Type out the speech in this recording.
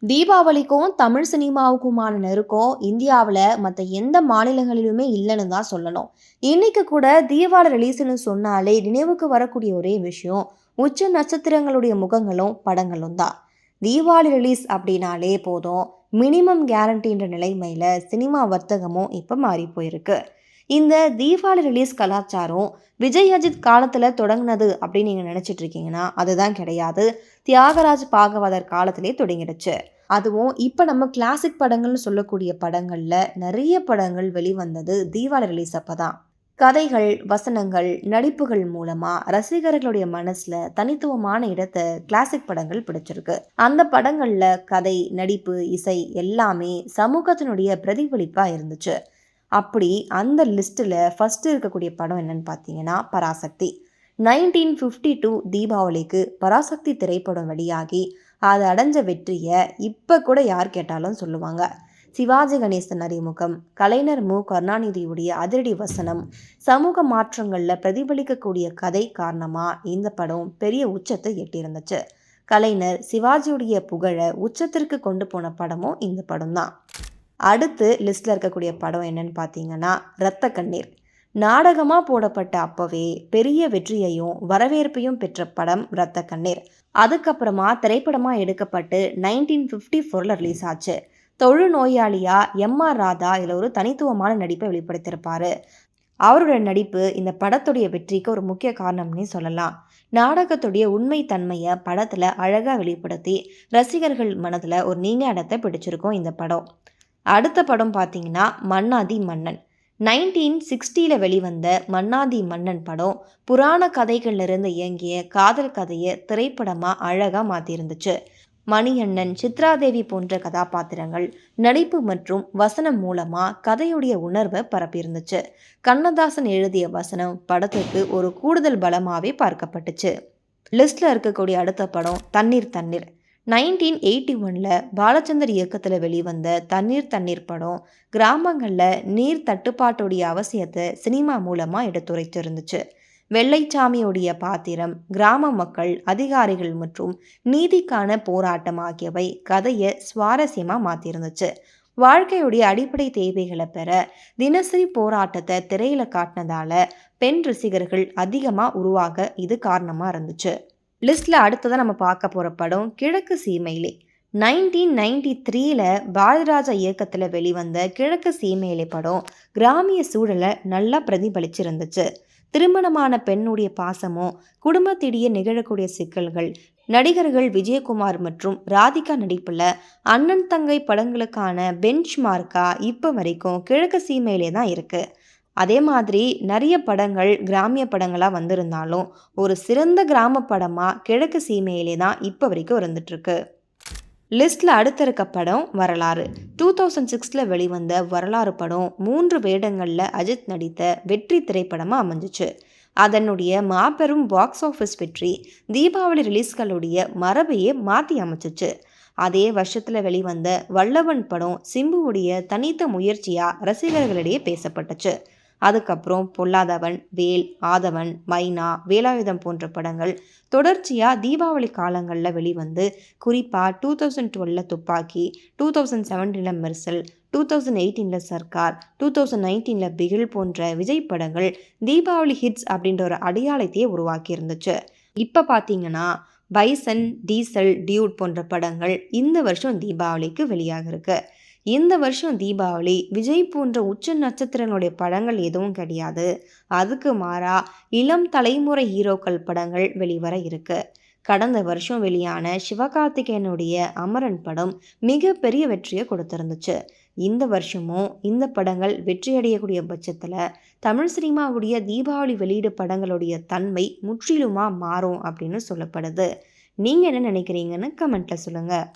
தீபாவளிக்கும் தமிழ் சினிமாவுக்குமான நெருக்கம் இந்தியாவில் மற்ற எந்த மாநிலங்களிலுமே இல்லைன்னு தான் சொல்லணும். இன்னைக்கு கூட தீபாவளி ரிலீஸ்னு சொன்னாலே நினைவுக்கு வரக்கூடிய ஒரே விஷயம் உச்ச நட்சத்திரங்களுடைய முகங்களும் படங்களும் தான். தீபாவளி ரிலீஸ் அப்படின்னாலே போதும், மினிமம் கேரண்டின்ற நிலைமையில சினிமா வர்த்தகமும் இப்போ மாறி போயிருக்கு. இந்த தீபாவளி ரிலீஸ் கலாச்சாரம் விஜய் அஜித் காலத்துல தொடங்குனது அப்படின்னு நீங்க நினைச்சிட்டு இருக்கீங்கன்னா அதுதான் கிடையாது. தியாகராஜ் பாகவதர் காலத்திலே தொடங்கிடுச்சு. அதுவும் இப்போ நம்ம கிளாசிக் படங்கள்னு சொல்லக்கூடிய படங்கள்ல நிறைய படங்கள் வெளிவந்தது தீபாவளி ரிலீஸ் அப்பதான். கதைகள், வசனங்கள், நடிப்புகள் மூலமா ரசிகர்களுடைய மனசுல தனித்துவமான இடத்தை கிளாசிக் படங்கள் பிடிச்சிருக்கு. அந்த படங்கள்ல கதை, நடிப்பு, இசை எல்லாமே சமூகத்தினுடைய பிரதிபலிப்பா இருந்துச்சு. அப்படி அந்த லிஸ்ட்டில் ஃபஸ்ட்டு இருக்கக்கூடிய படம் என்னன்னு பார்த்தீங்கன்னா பராசக்தி. 1952 தீபாவளிக்கு பராசக்தி திரைப்படம் வெளியாகி அது அடைஞ்ச வெற்றியை இப்போ கூட யார் கேட்டாலும் சொல்லுவாங்க. சிவாஜி கணேசன் அறிமுகம், கலைஞர் மு கருணாநிதியுடைய அதிரடி வசனம், சமூக மாற்றங்களில் பிரதிபலிக்கக்கூடிய கதை காரணமாக இந்த படம் பெரிய உச்சத்தை எட்டியிருந்துச்சு. கலைஞர் சிவாஜியுடைய புகழை உச்சத்திற்கு கொண்டு போன படமும் இந்த படம் தான். அடுத்து லிஸ்ட்டில் இருக்கக்கூடிய படம் என்னன்னு பார்த்தீங்கன்னா இரத்த கண்ணீர். நாடகமாக போடப்பட்ட அப்போவே பெரிய வெற்றியையும் வரவேற்பையும் பெற்ற படம் இரத்த கண்ணீர். அதுக்கப்புறமா திரைப்படமாக எடுக்கப்பட்டு 1954 ரிலீஸ் ஆச்சு. தொழுநோயாளியா எம்.ஆர். ராதா இதில் ஒரு தனித்துவமான நடிப்பை வெளிப்படுத்தியிருப்பாரு. அவருடைய நடிப்பு இந்த படத்துடைய வெற்றிக்கு ஒரு முக்கிய காரணம்னே சொல்லலாம். நாடகத்துடைய உண்மை தன்மையை படத்தில் அழகாக வெளிப்படுத்தி ரசிகர்கள் மனதில் ஒரு நீங்க இடத்தை பிடிச்சிருக்கும் இந்த படம். அடுத்த படம் பார்த்தீங்கன்னா மன்னாதி மன்னன். 1960 வெளிவந்த மன்னாதி மன்னன் படம் புராண கதைகளிலிருந்து இயங்கிய காதல் கதையை திரைப்படமாக அழகாக மாற்றிருந்துச்சு. மணியண்ணன், சித்ராதேவி போன்ற கதாபாத்திரங்கள் நடிப்பு மற்றும் வசனம் மூலமாக கதையுடைய உணர்வை பரப்பியிருந்துச்சு. கண்ணதாசன் எழுதிய வசனம் படத்துக்கு ஒரு கூடுதல் பலமாகவே பார்க்கப்பட்டுச்சு. லிஸ்ட்டில் இருக்கக்கூடிய அடுத்த படம் தண்ணீர் தண்ணீர். 1981 பாலச்சந்தர் இயக்கத்தில் வெளிவந்த தண்ணீர் தண்ணீர் படம் கிராமங்களில் நீர் தட்டுப்பாட்டுடைய அவசியத்தை சினிமா மூலமாக எடுத்துரைத்திருந்துச்சு. வெள்ளைச்சாமியுடைய பாத்திரம், கிராம மக்கள், அதிகாரிகள் மற்றும் நீதிக்கான போராட்டம் ஆகியவை கதையை சுவாரஸ்யமாக மாற்றிருந்துச்சு. வாழ்க்கையுடைய அடிப்படை தேவைகளை பெற தினசரி போராட்டத்தை திரையில காட்டினதால பெண் ரசிகர்கள் அதிகமாக உருவாக இது காரணமாக இருந்துச்சு. லிஸ்ட்டில் அடுத்ததான் நம்ம பார்க்க போகிற படம் கிழக்கு சீமையிலே. 1993 பாரதிராஜா இயக்கத்தில் வெளிவந்த கிழக்கு சீமையிலே படம் கிராமிய சூழலை நல்லா பிரதிபலிச்சிருந்துச்சு. திருமணமான பெண்ணுடைய பாசமும் குடும்பத்திடையே நிகழக்கூடிய சிக்கல்கள், நடிகர்கள் விஜயகுமார் மற்றும் ராதிகா நடிப்பில் அண்ணன் தங்கை படங்களுக்கான பெஞ்ச் மார்க்காக இப்போ வரைக்கும் கிழக்கு சீமையிலே தான் இருக்குது. அதே மாதிரி நிறைய படங்கள் கிராமிய படங்களாக வந்திருந்தாலும் ஒரு சிறந்த கிராம படமாக கிழக்கு சீமையிலே தான் இப்போ வரைக்கும் இருந்துகிட்ருக்கு. லிஸ்ட்டில் அடுத்த இருக்க படம் வரலாறு. 2006 வெளிவந்த வரலாறு படம் 3 வேடங்களில் அஜித் நடித்த வெற்றி திரைப்படமாக அமைஞ்சிச்சு. அதனுடைய மாபெரும் பாக்ஸ் ஆஃபீஸ் வெற்றி தீபாவளி ரிலீஸ்களுடைய மரபையே மாற்றி அமைச்சிச்சு. அதே வருஷத்தில் வெளிவந்த வல்லவன் படம் சிம்புவுடைய தனித்த முயற்சியாக ரசிகர்களிடையே பேசப்பட்டுச்சு. அதுக்கப்புறம் பொல்லாதவன், வேல், ஆதவன், மைனா, வேலாயுதம் போன்ற படங்கள் தொடர்ச்சியாக தீபாவளி காலங்களில் வெளிவந்து குறிப்பாக 2012 துப்பாக்கி, 2017 மெர்சல், 2018 சர்க்கார், 2019 பிகில் போன்ற விஜய் படங்கள் தீபாவளி ஹிட்ஸ் அப்படின்ற ஒரு அடையாளத்தையே உருவாக்கி இருந்துச்சு. இப்போ பார்த்தீங்கன்னா பைசன், டீசல், டியூட் போன்ற படங்கள் இந்த வருஷம் தீபாவளிக்கு வெளியாக இருக்கு. இந்த வருஷம் தீபாவளி விஜய் போன்ற உச்ச நட்சத்திரங்களுடைய படங்கள் எதுவும் கிடையாது. அதுக்கு மாறா இளம் தலைமுறை ஹீரோக்கள் படங்கள் வெளிவர இருக்கு. கடந்த வருஷம் வெளியான சிவகார்த்திகேயனுடைய அமரன் படம் மிகப்பெரிய வெற்றியை கொடுத்திருந்துச்சு. இந்த வருஷமும் இந்த படங்கள் வெற்றியடையக்கூடிய பட்சத்தில் தமிழ் சினிமாவுடைய தீபாவளி வெளியீடு படங்களுடைய தன்மை முற்றிலுமாக மாறும் அப்படின்னு சொல்லப்படுது. நீங்கள் என்ன நினைக்கிறீங்கன்னு கமெண்ட்டில் சொல்லுங்கள்.